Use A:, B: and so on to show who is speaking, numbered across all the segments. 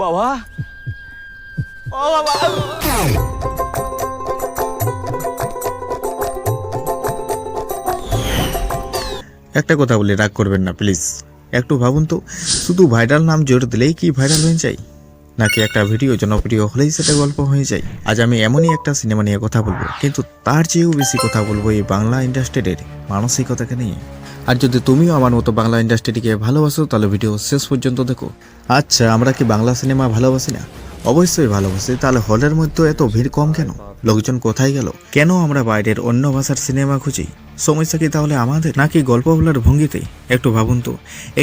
A: বাবা, ও বাবা।
B: একটা কথা বলে রাগ করবেন না প্লিজ, একটু ভাবুন তো, শুধু ভাইরাল নাম জোর দিলেই কি ভাইরাল হয়ে যায়, নাকি একটা ভিডিও জনপ্রিয় হলেই সেটা গল্প হয়ে যায়? আজ আমি এমনই একটা সিনেমা নিয়ে কথা বলবো, কিন্তু তার চেয়েও বেশি কথা বলবো এই বাংলা ইন্ডাস্ট্রির মানসিকতাকে নিয়ে। আর যদি তুমিও আমার মতো বাংলা ইন্ডাস্ট্রিকে ভালোবাসো তাহলে ভিডিও শেষ পর্যন্ত দেখো। আচ্ছা, আমরা কি বাংলা সিনেমা ভালোবাসি না? অবশ্যই ভালোবাসি। তাহলে হলের মধ্যে এত ভিড় কম কেন? লোকজন কোথায় গেল? কেন আমরা বাইরের অন্য ভাষার সিনেমা খুঁজি? সমস্যা কি তাহলে আমাদের, নাকি গল্প বলার ভঙ্গিতে? একটু ভাবুন তো,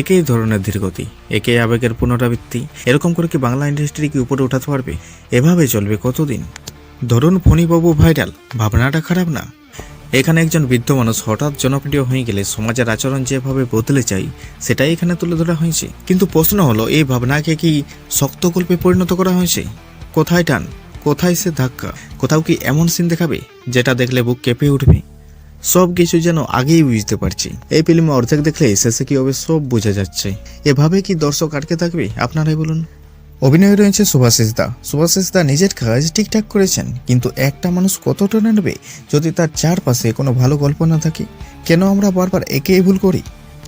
B: একই ধরনের ধীরগতি, একই আবেগের পুনরাবৃত্তি, এরকম করে কি বাংলা ইন্ডাস্ট্রি কি উপরে উঠাতে পারবে? এভাবে চলবে কতদিন? ধরুন ফণীবাবু ভাইরাল, ভাবনাটা খারাপ না? এখানে একজন বৃদ্ধ মানুষ হঠাৎ জনপ্রিয় হয়ে গেলে সমাজের আচরণ যেভাবে বদলে যায় সেটাই এখানে তুলে ধরা হয়েছে। কিন্তু প্রশ্ন হলো, এই ভাবনাকে কি শক্ত গল্পে পরিণত করা হয়েছে? কোথায় টান, কোথায় সে ধাক্কা? কোথাও কি এমন সিন দেখাবে যেটা দেখলে বুক কেঁপে উঠবে? সব কিছু যেন আগেই বুঝতে পারছি। এই ফিল্মে অর্ধেক দেখলে শেষে কি হবে সব বোঝা যাচ্ছে। এভাবে কি দর্শক আটকে থাকবে? আপনারাই বলুন। অভিনয়ে রয়েছে শুভাশিস দা। শুভাশিস দা নিজের কাজ ঠিকঠাক করেছেন, কিন্তু একটা মানুষ কতটা নেবে যদি তার চারপাশে কোনো ভালো গল্প না থাকে? কেন আমরা বারবার একেই ভুল করি?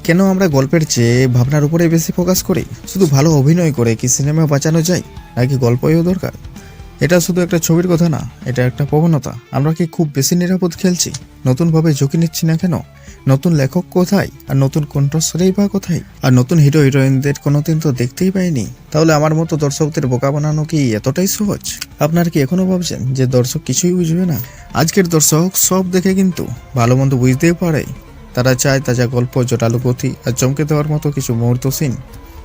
B: কেন আমরা গল্পের চেয়ে ভাবনার উপরে বেশি ফোকাস করি? শুধু ভালো অভিনয় করে কি সিনেমা বাঁচানো যায়, নাকি গল্পও দরকার? এটা শুধু একটা ছবির কথা না, এটা একটা প্রবণতা। আমরা কি খুব বেশি নিরাপদ খেলছি? নতুনভাবে ঝুঁকি নিচ্ছি না কেন? নতুন লেখক কোথায়, আর নতুন কণ্ঠস্বরেই বা কোথায়? আর নতুন হিরো হিরোইনদের কোনোদিন তো দেখতেই পাইনি। তাহলে আমার মতো দর্শকদের বোকা বানানো কি এতটাই সহজ? আপনার কি এখনো ভাবছেন যে দর্শক কিছুই বুঝবে না? আজকের দর্শক সব দেখে কিন্তু ভালো মন্দ বুঝতেই পারে। তারা চায় তাজা গল্প, জোরালো গতি আর চমকে দেওয়ার মতো কিছু মুহূর্ত সিন।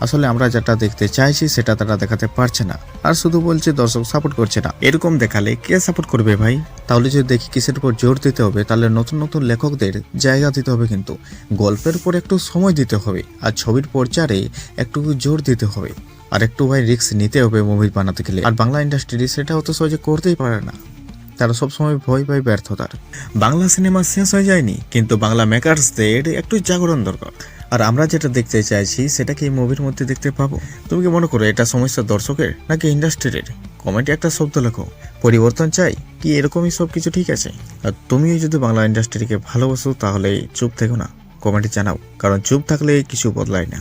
B: আসলে আমরা যেটা দেখতে চাইছি সেটা তারা দেখাতে পারছে না, আর শুধু বলছে দর্শক সাপোর্ট করছে না। এরকম দেখালে কে সাপোর্ট করবে ভাই? তাহলে যদি দেখি কিসের উপর জোর দিতে হবে, তাহলে নতুন নতুন লেখকদের জায়গা দিতে হবে, কিন্তু গল্পের উপর একটু সময় দিতে হবে, আর ছবির প্রচারে একটু জোর দিতে হবে, আর একটু ভাই রিস্ক নিতে হবে মুভি বানাতে গেলে। আর বাংলা ইন্ডাস্ট্রি সেটা অত সহজে করতেই পারে না। তারা সবসময় ভয় পায় ব্যর্থতার। বাংলা সিনেমা শেষ হয়ে যায়নি, কিন্তু বাংলা মেকার্সদের একটু জাগরণ দরকার। আর আমরা যেটা দেখতে চাইছি সেটা কি এই মুভির মধ্যে দেখতে পাবো? তুমি কি মনে করো এটা সমস্যা দর্শকের নাকি ইন্ডাস্ট্রির? কমেন্টে একটা শব্দ লেখো, পরিবর্তন চাই কি এরকমই সব কিছু ঠিক আছে? আর তুমিও যদি বাংলা ইন্ডাস্ট্রিকে ভালোবাসো তাহলে চুপ থেকো না, কমেন্টে জানাও, কারণ চুপ থাকলে কিছু বদলায় না।